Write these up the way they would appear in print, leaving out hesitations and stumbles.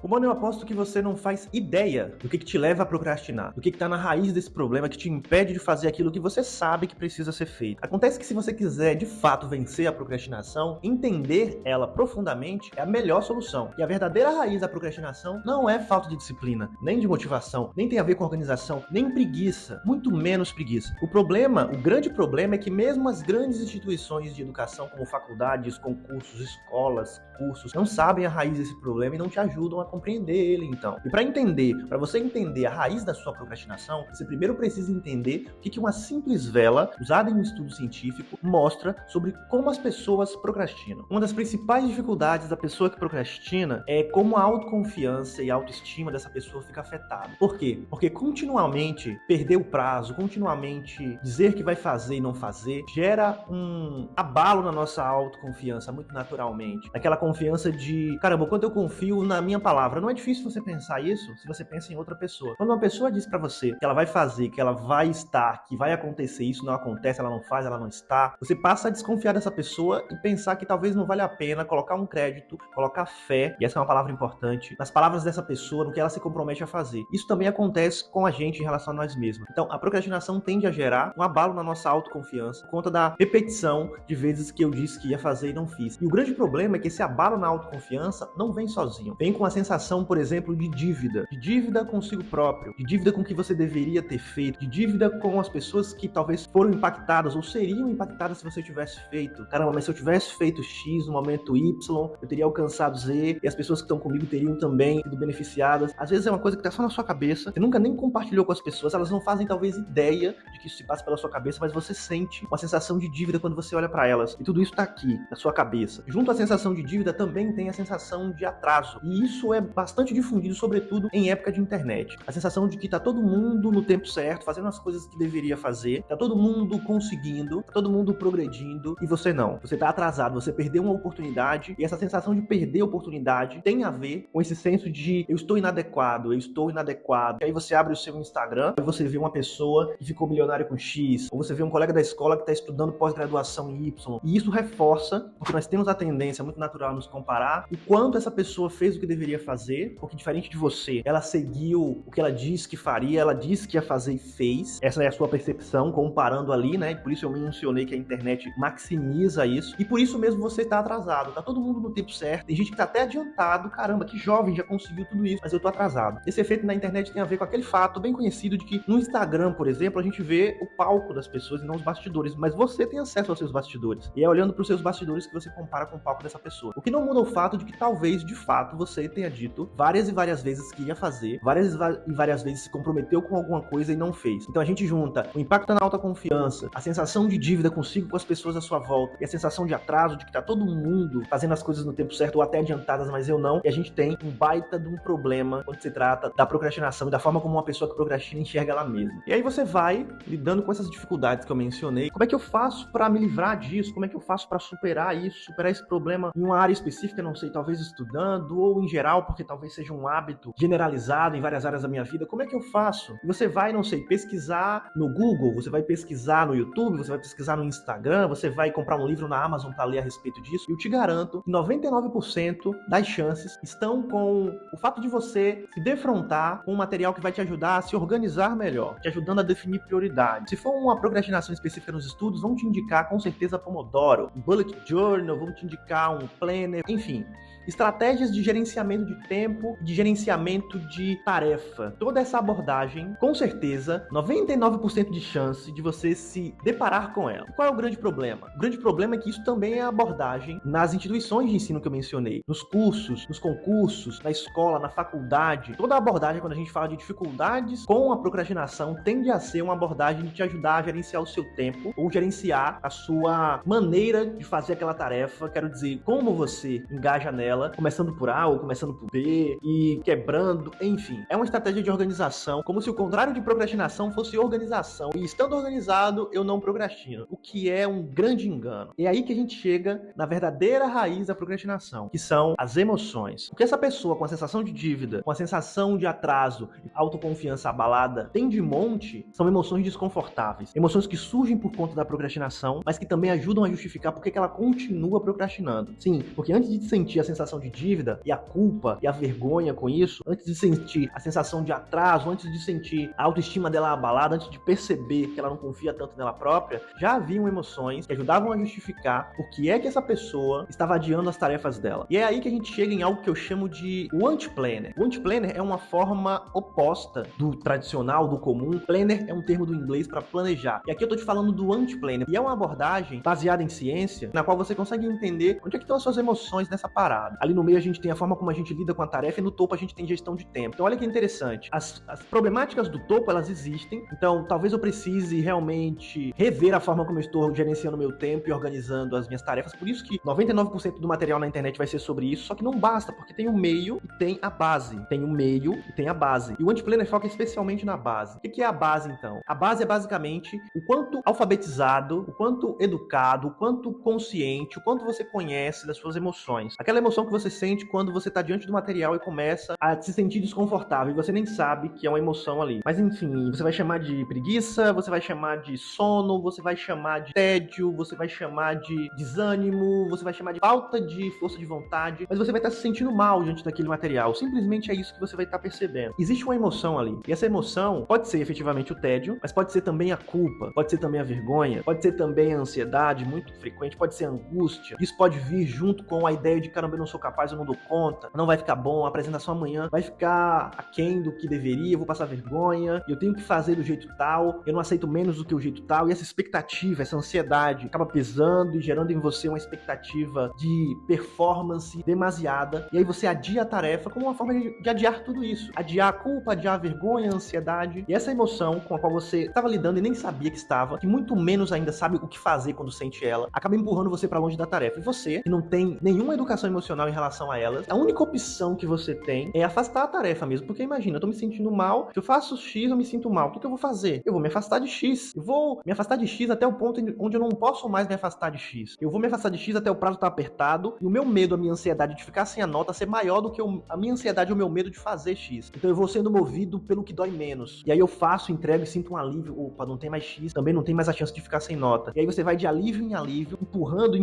Mano, eu aposto que você não faz ideia do que te leva a procrastinar, do que tá na raiz desse problema que te impede de fazer aquilo que você sabe que precisa ser feito. Acontece que se você quiser, de fato, vencer a procrastinação, entender ela profundamente é a melhor solução. E a verdadeira raiz da procrastinação não é falta de disciplina, nem de motivação, nem tem a ver com organização, nem preguiça, muito menos preguiça. O grande problema é que mesmo as grandes instituições de educação, como faculdades, concursos, escolas, cursos, não sabem a raiz desse problema e não te ajudam a compreender ele, então. E para você entender a raiz da sua procrastinação, você primeiro precisa entender o que uma simples vela, usada em um estudo científico, mostra sobre como as pessoas procrastinam. Uma das principais dificuldades da pessoa que procrastina é como a autoconfiança e a autoestima dessa pessoa fica afetada. Por quê? Porque continuamente perder o prazo, continuamente dizer que vai fazer e não fazer, gera um abalo na nossa autoconfiança, muito naturalmente. Aquela confiança de, caramba, quanto eu confio na minha palavra. Não é difícil você pensar isso se você pensa em outra pessoa. Quando uma pessoa diz pra você que ela vai fazer, que ela vai estar, que vai acontecer, isso não acontece, ela não faz, ela não está, você passa a desconfiar dessa pessoa e pensar que talvez não vale a pena colocar um crédito, colocar fé, e essa é uma palavra importante, nas palavras dessa pessoa, no que ela se compromete a fazer. Isso também acontece com a gente em relação a nós mesmos. Então, a procrastinação tende a gerar um abalo na nossa autoconfiança por conta da repetição de vezes que eu disse que ia fazer e não fiz. E o grande problema é que esse abalo na autoconfiança não vem sozinho. Vem com a sensação, por exemplo, de dívida consigo próprio, de dívida com o que você deveria ter feito, de dívida com as pessoas que talvez foram impactadas ou seriam impactadas se você tivesse feito. Caramba, mas se eu tivesse feito X no momento Y, eu teria alcançado Z e as pessoas que estão comigo teriam também sido beneficiadas. Às vezes é uma coisa que tá só na sua cabeça, você nunca nem compartilhou com as pessoas, elas não fazem talvez ideia de que isso se passa pela sua cabeça, mas você sente uma sensação de dívida quando você olha pra elas. E tudo isso tá aqui, na sua cabeça. Junto à sensação de dívida também tem a sensação de atraso. E isso é bastante difundido, sobretudo em época de internet. A sensação de que tá todo mundo no tempo certo, fazendo as coisas que deveria fazer, tá todo mundo conseguindo, tá todo mundo progredindo e você não. Você tá atrasado, você perdeu uma oportunidade e essa sensação de perder a oportunidade tem a ver com esse senso de eu estou inadequado. E aí você abre o seu Instagram e você vê uma pessoa que ficou milionária com X, ou você vê um colega da escola que tá estudando pós-graduação em Y. E isso reforça, porque nós temos a tendência muito natural a nos comparar, o quanto essa pessoa fez o que deveria fazer, porque diferente de você, ela seguiu o que ela disse que faria, ela disse que ia fazer e fez. Essa é a sua percepção, comparando ali, né? Por isso eu mencionei que a internet maximiza isso. E por isso mesmo você tá atrasado. Tá todo mundo no tempo certo. Tem gente que tá até adiantado. Caramba, que jovem, já conseguiu tudo isso, mas eu tô atrasado. Esse efeito na internet tem a ver com aquele fato bem conhecido de que no Instagram, por exemplo, a gente vê o palco das pessoas e não os bastidores. Mas você tem acesso aos seus bastidores. E é olhando pros seus bastidores que você compara com o palco dessa pessoa. O que não muda o fato de que talvez, de fato, você tenha dito várias e várias vezes que ia fazer, várias e várias vezes se comprometeu com alguma coisa e não fez. Então a gente junta o impacto na autoconfiança, a sensação de dívida consigo com as pessoas à sua volta e a sensação de atraso, de que tá todo mundo fazendo as coisas no tempo certo ou até adiantadas, mas eu não. E a gente tem um baita de um problema quando se trata da procrastinação e da forma como uma pessoa que procrastina enxerga ela mesma. E aí você vai lidando com essas dificuldades que eu mencionei. Como é que eu faço para me livrar disso? Como é que eu faço para superar isso, superar esse problema em uma área específica, não sei, talvez estudando ou em geral, porque talvez seja um hábito generalizado em várias áreas da minha vida. Como é que eu faço? Você vai, não sei, pesquisar no Google, você vai pesquisar no YouTube, você vai pesquisar no Instagram, você vai comprar um livro na Amazon para ler a respeito disso. E eu te garanto que 99% das chances estão com o fato de você se defrontar com um material que vai te ajudar a se organizar melhor, te ajudando a definir prioridades. Se for uma procrastinação específica nos estudos, vão te indicar com certeza Pomodoro, um Bullet Journal, vão te indicar um Planner, enfim. Estratégias de gerenciamento de tempo, de gerenciamento de tarefa. Toda essa abordagem, com certeza, 99% de chance de você se deparar com ela. E qual é o grande problema? O grande problema é que isso também é abordagem nas instituições de ensino que eu mencionei, nos cursos, nos concursos, na escola, na faculdade. Toda abordagem, quando a gente fala de dificuldades com a procrastinação, tende a ser uma abordagem de te ajudar a gerenciar o seu tempo ou gerenciar a sua maneira de fazer aquela tarefa. Quero dizer, como você engaja nela, começando por A ou começando por B e quebrando, enfim. É uma estratégia de organização, como se o contrário de procrastinação fosse organização. E estando organizado, eu não procrastino, o que é um grande engano. É aí que a gente chega na verdadeira raiz da procrastinação, que são as emoções. O que essa pessoa com a sensação de dívida, com a sensação de atraso, autoconfiança abalada, tem de monte, são emoções desconfortáveis. Emoções que surgem por conta da procrastinação, mas que também ajudam a justificar por que ela continua procrastinando. Sim, porque antes de sentir a sensação de dívida e a culpa culpa e a vergonha com isso, antes de sentir a sensação de atraso, antes de sentir a autoestima dela abalada, antes de perceber que ela não confia tanto nela própria, já haviam emoções que ajudavam a justificar por que é que essa pessoa estava adiando as tarefas dela. E é aí que a gente chega em algo que eu chamo de want-planner. O want-planner é uma forma oposta do tradicional, do comum. Planner é um termo do inglês para planejar. E aqui eu tô te falando do want-planner. E é uma abordagem baseada em ciência, na qual você consegue entender onde é que estão as suas emoções nessa parada. Ali no meio a gente tem a forma como a gente lida com a tarefa e no topo a gente tem gestão de tempo. Então olha que interessante. As problemáticas do topo, elas existem. Então talvez eu precise realmente rever a forma como eu estou gerenciando o meu tempo e organizando as minhas tarefas. Por isso que 99% do material na internet vai ser sobre isso, só que não basta, porque tem o meio e tem a base. Tem o meio e tem a base. E o Want-Planner foca especialmente na base. O que é a base, então? A base é basicamente o quanto alfabetizado, o quanto educado, o quanto consciente, o quanto você conhece das suas emoções. Aquela emoção que você sente quando você está diante do material e começa a se sentir desconfortável e você nem sabe que é uma emoção ali. Mas enfim, você vai chamar de preguiça, você vai chamar de sono, você vai chamar de tédio, você vai chamar de desânimo, você vai chamar de falta de força de vontade, mas você vai estar se sentindo mal diante daquele material. Simplesmente é isso que você vai estar percebendo. Existe uma emoção ali, e essa emoção pode ser efetivamente o tédio, mas pode ser também a culpa, pode ser também a vergonha, pode ser também a ansiedade, muito frequente, pode ser a angústia. Isso pode vir junto com a ideia de caramba, eu não sou capaz, eu não dou conta, não vai ficar bom, a apresentação amanhã vai ficar aquém do que deveria, eu vou passar vergonha, eu tenho que fazer do jeito tal, eu não aceito menos do que o jeito tal, e essa expectativa, essa ansiedade acaba pesando e gerando em você uma expectativa de performance demasiada, e aí você adia a tarefa como uma forma de adiar tudo isso, adiar a culpa, adiar a vergonha, a ansiedade, e essa emoção com a qual você estava lidando e nem sabia que estava, que muito menos ainda sabe o que fazer quando sente ela, acaba empurrando você para longe da tarefa. E você, que não tem nenhuma educação emocional em relação a elas, a única opção que você tem é afastar a tarefa mesmo, porque imagina, eu tô me sentindo mal, se eu faço X, eu me sinto mal, o que eu vou fazer? Eu vou me afastar de X, eu vou me afastar de X até o ponto onde eu não posso mais me afastar de X, eu vou me afastar de X até o prazo estar apertado, e o meu medo, a minha ansiedade de ficar sem a nota ser maior do que a minha ansiedade ou o meu medo de fazer X, então eu vou sendo movido pelo que dói menos, e aí eu faço, entrego e sinto um alívio, opa, não tem mais X, também não tem mais a chance de ficar sem nota, e aí você vai de alívio em alívio, empurrando,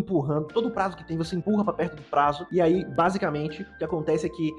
todo o prazo que tem, você empurra pra perto do prazo, e aí, basicamente, o que acontece é que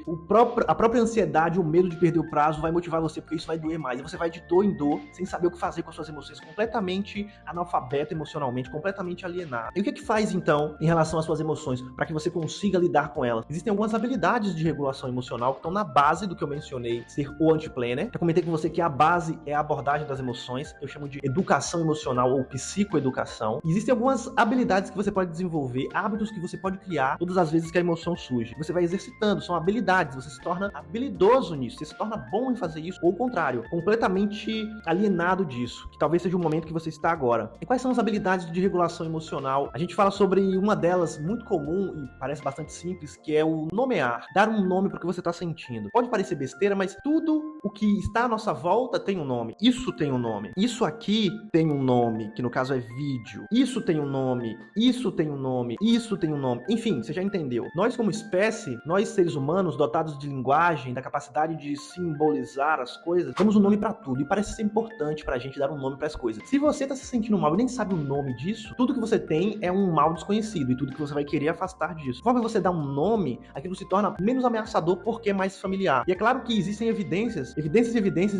a própria ansiedade, o medo de perder o prazo vai motivar você, porque isso vai doer mais, e você vai de dor em dor, sem saber o que fazer com as suas emoções, completamente analfabeto emocionalmente, completamente alienado. E o que faz, então, em relação às suas emoções, para que você consiga lidar com elas? Existem algumas habilidades de regulação emocional que estão na base do que eu mencionei, ser o Want-Planner. Já comentei com você que a base é a abordagem das emoções, eu chamo de educação emocional ou psicoeducação. Existem algumas habilidades que você pode desenvolver, hábitos que você pode criar todas as vezes que a emoção surge. Você vai exercitando, são habilidades, você se torna habilidoso nisso, você se torna bom em fazer isso, ou o contrário, completamente alienado disso, que talvez seja o momento que você está agora. E quais são as habilidades de regulação emocional? A gente fala sobre uma delas muito comum e parece bastante simples, que é o nomear, dar um nome para o que você está sentindo. Pode parecer besteira, mas tudo o que está à nossa volta tem um nome. Isso tem um nome. Isso aqui tem um nome, que no caso é vídeo. Isso tem um nome. Isso tem um nome. Isso tem um nome. Enfim, você já entendeu. Nós, como espécie, nós seres humanos, dotados de linguagem, da capacidade de simbolizar as coisas, temos um nome pra tudo. E parece ser importante pra gente dar um nome pras coisas. Se você tá se sentindo mal e nem sabe o nome disso, tudo que você tem é um mal desconhecido. E tudo que você vai querer afastar disso. Conforme você dá um nome, aquilo se torna menos ameaçador porque é mais familiar. E é claro que existem evidências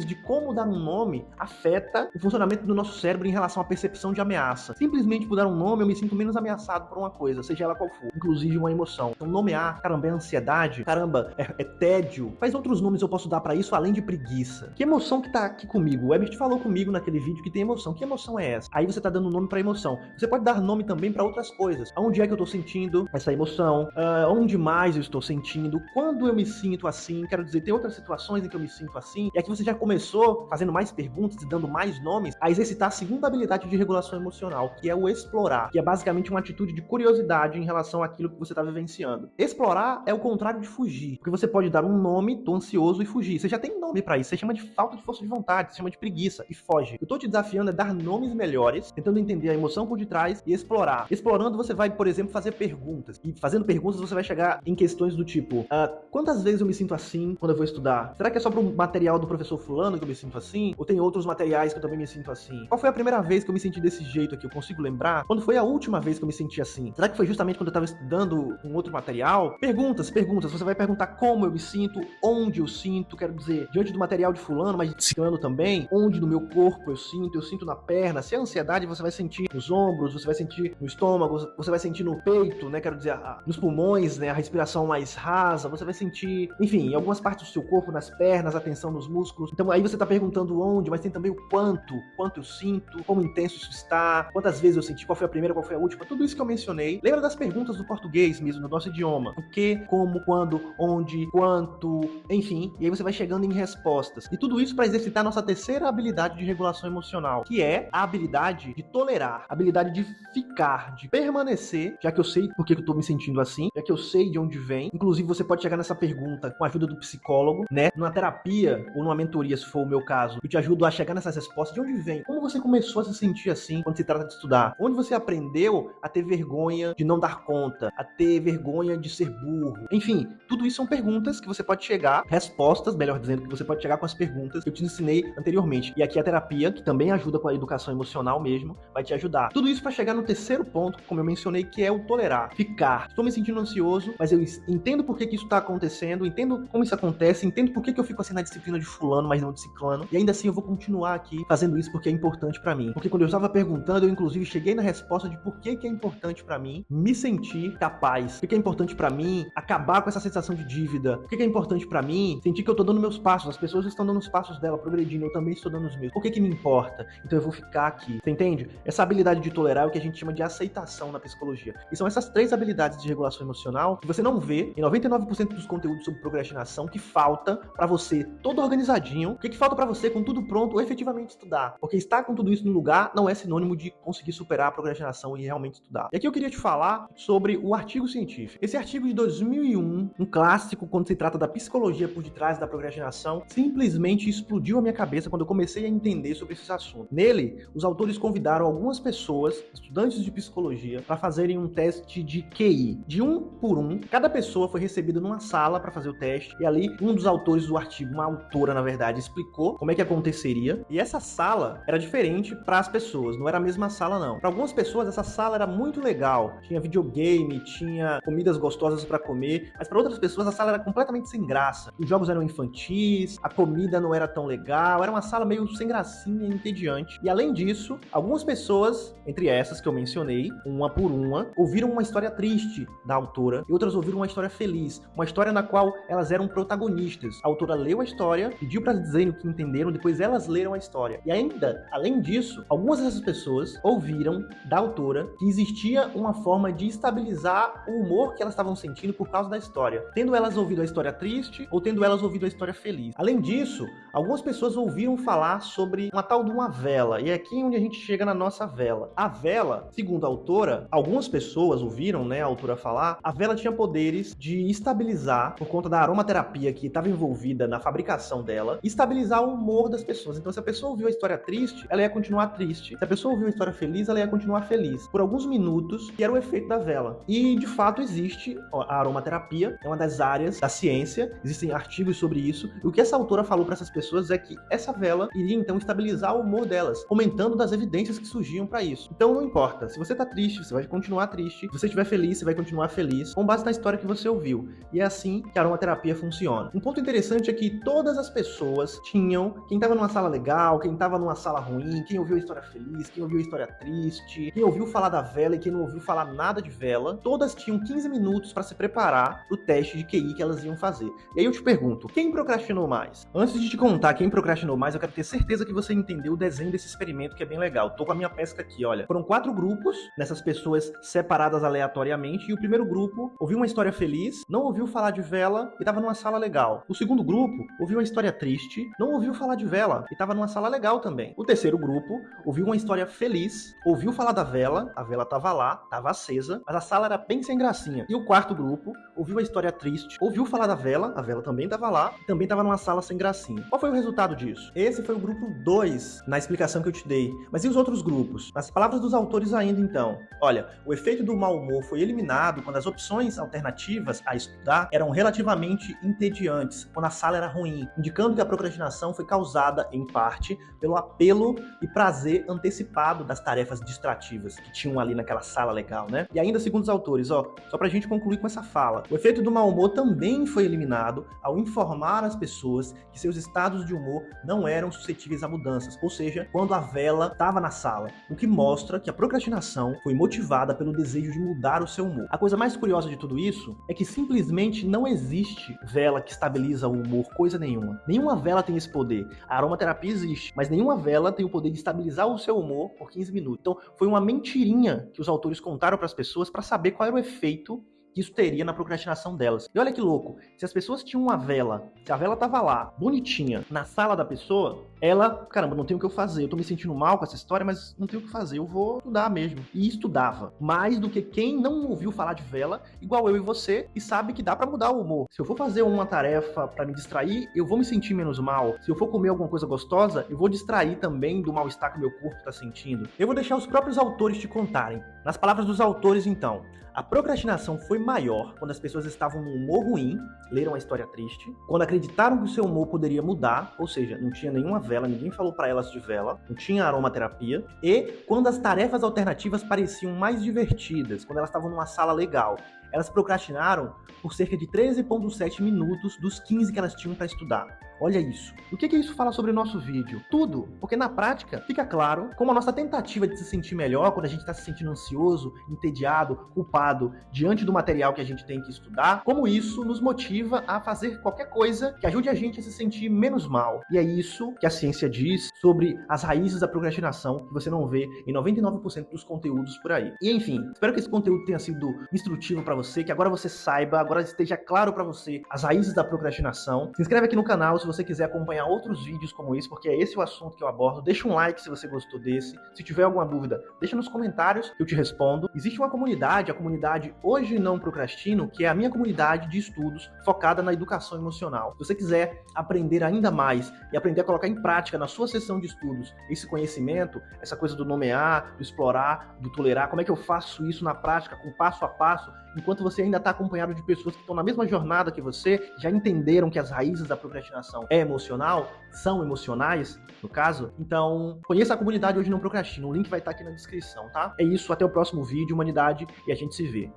de como dar um nome afeta o funcionamento do nosso cérebro em relação à percepção de ameaça. Simplesmente por dar um nome, eu me sinto menos ameaçado por uma coisa, seja ela qual for, inclusive uma emoção. Então nomear, caramba, é ansiedade, caramba, é tédio. Quais outros nomes eu posso dar pra isso além de preguiça? Que emoção que tá aqui comigo? O Ebert falou comigo naquele vídeo que tem emoção. Que emoção é essa? Aí você tá dando nome pra emoção. Você pode dar nome também pra outras coisas. Onde é que eu tô sentindo essa emoção? Onde mais eu estou sentindo? Quando eu me sinto assim? Quero dizer, tem outras situações em que eu me sinto assim. E aqui você já começou fazendo mais perguntas e dando mais nomes a exercitar a segunda habilidade de regulação emocional, que é o explorar, que é basicamente uma atitude de curiosidade em relação àquilo que você está vivenciando. Explorar é o contrário de fugir, porque você pode dar um nome, tô ansioso, e fugir. Você já tem nome pra isso, você chama de falta de força de vontade, você chama de preguiça e foge. Eu tô te desafiando a dar nomes melhores, tentando entender a emoção por detrás e explorar. Explorando, você vai, por exemplo, fazer perguntas. E fazendo perguntas, você vai chegar em questões do tipo, quantas vezes eu me sinto assim quando eu vou estudar? Será que é só pro material do professor fulano que eu me sinto assim? Ou tem outros materiais que eu também me sinto assim? Qual foi a primeira vez que eu me senti desse jeito aqui? Eu consigo lembrar? Quando foi a última vez que eu me senti assim? Será que foi justamente quando eu estava estudando um outro material? Perguntas. Você vai perguntar como eu me sinto, onde eu sinto, quero dizer, diante do material de fulano, mas de ciclano também, onde no meu corpo eu sinto na perna. Se é ansiedade, você vai sentir nos ombros, você vai sentir no estômago, você vai sentir no peito, né? Quero dizer, nos pulmões, né? A respiração mais rasa, você vai sentir, enfim, em algumas partes do seu corpo, nas pernas, a tensão nos músculos. Então aí você tá perguntando onde, mas tem também o quanto eu sinto, como intenso isso está, quantas vezes eu senti, qual foi a primeira, qual foi a última, tudo isso que eu mencionei. Lembra das perguntas do português mesmo, no nosso idioma. O que, como, quando, onde, quanto, enfim. E aí você vai chegando em respostas. E tudo isso para exercitar nossa terceira habilidade de regulação emocional, que é a habilidade de tolerar, a habilidade de ficar, de permanecer, já que eu sei por que eu tô me sentindo assim, já que eu sei de onde vem. Inclusive, você pode chegar nessa pergunta com a ajuda do psicólogo, né? Numa terapia ou numa mentoria, se for o meu caso, eu te ajudo a chegar nessas respostas. De onde vem? Como você começou a se sentir assim quando se trata de estudar? Onde você aprendeu a ter vergonha de não dar conta, a ter vergonha de ser burro? Enfim, tudo isso são perguntas que você pode chegar, respostas, melhor dizendo, que você pode chegar com as perguntas que eu te ensinei anteriormente. E aqui a terapia, que também ajuda com a educação emocional mesmo, vai te ajudar. Tudo isso para chegar no terceiro ponto, como eu mencionei, que é o tolerar, ficar. Estou me sentindo ansioso, mas eu entendo por que isso está acontecendo, entendo como isso acontece, entendo por que eu fico assim na disciplina de fulano, mas não de ciclano, e ainda assim eu vou continuar aqui fazendo isso porque é importante para mim. Porque quando eu estava perguntando, eu inclusive cheguei na resposta de por que é importante para mim me sentir capaz, por que é importante para mim acabar com essa sensação de dívida, por que é importante para mim sentir que eu tô dando meus passos, as pessoas estão dando os passos dela, progredindo, eu também estou dando os meus. Por que me importa? Então eu vou ficar aqui. Você entende? Essa habilidade de tolerar é o que a gente chama de aceitação na psicologia. E são essas três habilidades de regulação emocional que você não vê em 99% dos conteúdos sobre procrastinação, que falta para você todo organizadinho. O que falta para você com tudo pronto ou efetivamente estudar? Porque estar com tudo isso no lugar não é sinônimo de conseguir superar a procrastinação e realmente estudar. E aqui eu queria te falar sobre o artigo científico. Esse artigo de 2001, um clássico quando se trata da psicologia por detrás da procrastinação, simplesmente explodiu a minha cabeça quando eu comecei a entender sobre esse assunto. Nele, os autores convidaram algumas pessoas, estudantes de psicologia, para fazerem um teste de QI. De um por um, cada pessoa foi recebida numa sala para fazer o teste, e ali um dos autores do artigo, uma autora na verdade, explicou como é que aconteceria. E essa sala era diferente para as pessoas, não era a mesma sala não. Para algumas pessoas essa sala era muito legal, tinha videogame, tinha comidas gostosas para comer, mas para outras pessoas a sala era completamente sem graça. Os jogos eram infantis, a comida não era tão legal, era uma sala meio sem gracinha e entediante. E além disso, algumas pessoas, entre essas que eu mencionei, uma por uma, ouviram uma história triste da autora e outras ouviram uma história feliz, uma história na qual elas eram protagonistas. A autora leu a história, pediu para dizerem o que entenderam, depois elas leram a história. E ainda, além disso, algumas dessas pessoas ouviram da autora que existia uma forma de estabilizar o humor que elas estavam sentindo por causa da história, tendo elas ouvido a história triste ou tendo elas ouvido a história feliz. Além disso, algumas pessoas ouviram falar sobre uma tal de uma vela, e é aqui onde a gente chega na nossa vela. A vela, segundo a autora, algumas pessoas ouviram, né, a autora falar, a vela tinha poderes de estabilizar, por conta da aromaterapia que estava envolvida na fabricação dela, estabilizar o humor das pessoas. Então, se a pessoa ouviu a história triste, ela ia continuar triste. Se a pessoa ouviu a história feliz, ela ia continuar feliz. Por alguns minutos, que era o efeito da vela. E, de fato, existe a aromaterapia, é uma das áreas da ciência, existem artigos sobre isso, e o que essa autora falou para essas pessoas é que essa vela iria, então, estabilizar o humor delas, aumentando das evidências que surgiam para isso. Então, não importa, se você tá triste, você vai continuar triste, se você estiver feliz, você vai continuar feliz, com base na história que você ouviu. E é assim que a aromaterapia funciona. Um ponto interessante é que todas as pessoas tinham, quem estava numa sala legal, quem estava numa sala ruim, quem ouviu a história feliz, quem ouviu a história triste, quem ouviu falar da vela e quem não ouviu falar nada de vela, todas tinham 15 minutos para se preparar pro teste de QI que elas iam fazer. E aí eu te pergunto, quem procrastinou mais? Antes de te contar quem procrastinou mais, eu quero ter certeza que você entendeu o desenho desse experimento, que é bem legal. Tô com a minha pesca aqui, olha. Foram 4 grupos, nessas pessoas separadas aleatoriamente, e o primeiro grupo ouviu uma história feliz, não ouviu falar de vela e estava numa sala legal. O segundo grupo ouviu uma história triste, não ouviu falar de vela e estava numa sala legal também. O terceiro grupo ouviu uma história feliz, ouviu falar da vela, a vela estava lá, estava acesa, mas a sala era bem sem gracinha. E o quarto grupo ouviu a história triste, ouviu falar da vela, a vela também estava lá e também estava numa sala sem gracinha. Qual foi o resultado disso? Esse foi o grupo 2 na explicação que eu te dei. Mas e os outros grupos? Nas palavras dos autores ainda então, olha, o efeito do mau humor foi eliminado quando as opções alternativas a estudar eram relativamente entediantes, quando a sala era ruim, ruim, indicando que a procrastinação foi causada, em parte, pelo apelo e prazer antecipado das tarefas distrativas que tinham ali naquela sala legal, né? E ainda, segundo os autores, só pra gente concluir com essa fala, o efeito do mau humor também foi eliminado ao informar as pessoas que seus estados de humor não eram suscetíveis a mudanças, ou seja, quando a vela estava na sala, o que mostra que a procrastinação foi motivada pelo desejo de mudar o seu humor. A coisa mais curiosa de tudo isso é que simplesmente não existe vela que estabiliza o humor, coisa nenhuma. Nenhuma vela tem esse poder. A aromaterapia existe, mas nenhuma vela tem o poder de estabilizar o seu humor por 15 minutos. Então, foi uma mentirinha que os autores contaram para as pessoas para saber qual era o efeito que isso teria na procrastinação delas. E olha que louco, se as pessoas tinham uma vela, se a vela tava lá, bonitinha, na sala da pessoa, ela, caramba, não tem o que eu fazer, eu tô me sentindo mal com essa história, mas não tenho o que fazer, eu vou estudar mesmo. E estudava, mais do que quem não ouviu falar de vela, igual eu e você, e sabe que dá pra mudar o humor. Se eu for fazer uma tarefa pra me distrair, eu vou me sentir menos mal. Se eu for comer alguma coisa gostosa, eu vou distrair também do mal-estar que o meu corpo tá sentindo. Eu vou deixar os próprios autores te contarem. Nas palavras dos autores, então, a procrastinação foi maior quando as pessoas estavam num humor ruim, leram a história triste, quando acreditaram que o seu humor poderia mudar, ou seja, não tinha nenhuma vela, ninguém falou para elas de vela, não tinha aromaterapia, e quando as tarefas alternativas pareciam mais divertidas, quando elas estavam numa sala legal. Elas procrastinaram por cerca de 13,7 minutos dos 15 que elas tinham para estudar. Olha isso. O que isso fala sobre o nosso vídeo? Tudo, porque na prática fica claro como a nossa tentativa de se sentir melhor quando a gente está se sentindo ansioso, entediado, culpado diante do material que a gente tem que estudar, como isso nos motiva a fazer qualquer coisa que ajude a gente a se sentir menos mal. E é isso que a ciência diz sobre as raízes da procrastinação que você não vê em 99% dos conteúdos por aí. E enfim, espero que esse conteúdo tenha sido instrutivo para você, que agora você saiba, agora esteja claro para você as raízes da procrastinação. Se inscreve aqui no canal se você quiser acompanhar outros vídeos como esse, porque é esse o assunto que eu abordo. Deixa um like se você gostou desse. Se tiver alguma dúvida, deixa nos comentários que eu te respondo. Existe uma comunidade, a comunidade Hoje Não Procrastino, que é a minha comunidade de estudos focada na educação emocional. Se você quiser aprender ainda mais e aprender a colocar em prática na sua sessão de estudos esse conhecimento, essa coisa do nomear, do explorar, do tolerar, como é que eu faço isso na prática, com passo a passo, enquanto você ainda está acompanhado de pessoas que estão na mesma jornada que você, já entenderam que as raízes da procrastinação é emocional, são emocionais, no caso. Então, conheça a comunidade Hoje Não Procrastino, o link vai estar aqui na descrição, tá? É isso, até o próximo vídeo, humanidade, e a gente se vê.